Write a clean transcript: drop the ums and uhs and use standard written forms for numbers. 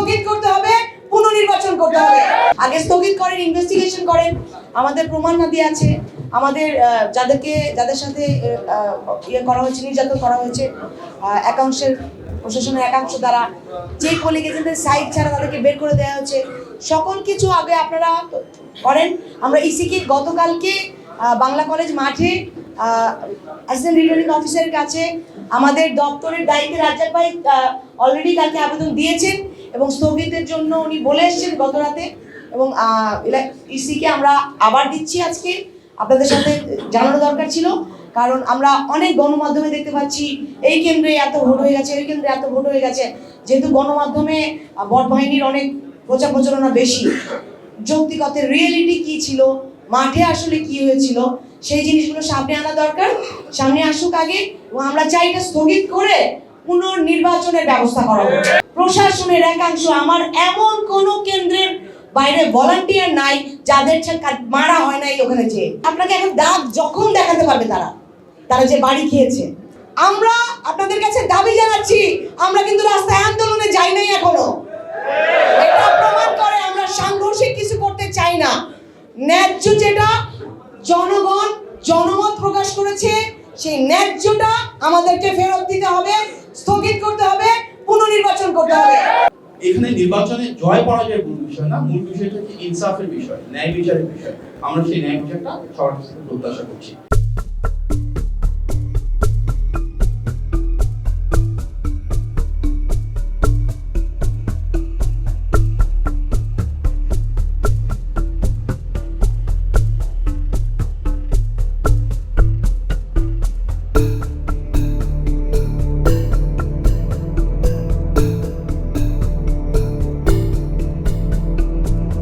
স্থগিত করতে হবে, পুনর্নির্বাচন করতে হবে। আগে স্থগিত করেন, ইনভেস্টিগেশন করেন। আমাদের প্রমাণাদি আছে, আমাদের যাদের সাথে ইয়ে করা হয়েছে, নির্যাতন করা হয়েছে, একাংশের প্রশাসনের একাংশ দ্বারা, যে কলিগ এজেন্টের সাইট ছাড়া তাদেরকে বের করে দেওয়া হয়েছে, সকল কিছু আগে আপনারা করেন। আমরা ইসিকে গতকালকে বাংলা কলেজ মাঠে অ্যাসিস্ট্যান্ট রিটার্নিং অফিসারের কাছে আমাদের দপ্তরের দায়িত্বে রাজ্জাক ভাই অলরেডি কালকে আবেদন দিয়েছেন এবং স্থগিতের জন্য উনি বলে এসেছেন গত রাতে, এবং ইসিকে আমরা আবার দিচ্ছি আজকে। আপনাদের সাথে জানানো দরকার ছিল, কারণ আমরা অনেক গণমাধ্যমে দেখতে পাচ্ছি এই কেন্দ্রে এত ভোট হয়ে গেছে, এই কেন্দ্রে এত ভোট হয়ে গেছে। যেহেতু গণমাধ্যমে বট বাহিনীর অনেক প্রচার প্রচারণা বেশি, যৌক্তিকতার রিয়েলিটি কি ছিল, মাঠে আসলে কি হয়েছিল, সেই জিনিসগুলো সামনে আনা দরকার। সামনে আসুক আগে, এবং আমরা চাই এটা স্থগিত করে পুনর্নির্বাচনের ব্যবস্থা করা হোক। প্রশাসনের একাংশ, আমার এমন কোনো কেন্দ্রের বাইরে ভলান্টিয়ার নাই যাদের মারা হয় নাই ওখানে। যে আপনাকে এখন দাগ যখন দেখাতে পারবে তারা যে বাড়ি খেয়েছে। আমরা আপনাদের কাছে দাবি জানাচ্ছি, আমরা কিন্তু রাস্তায় আন্দোলনে যাই নাই এখনো। এটা প্রমাণ করে আমরা সাংঘর্ষিক কিছু করতে চাই না। ন্যায্য যেটা জনমত প্রকাশ করেছে, সেই ন্যায্যটা আমাদেরকে ফেরত দিতে হবে, স্থগিত করতে হবে, পুনর্নির্বাচন করতে হবে। এখানে নির্বাচনে জয় পরাজয়ের মূল বিষয় না, মূল বিষয়টা হচ্ছে ইনসাফের বিষয়, ন্যায় বিচারের বিষয়। আমরা সেই ন্যায় বিচারটা সবার কাছে প্রত্যাশা করছি।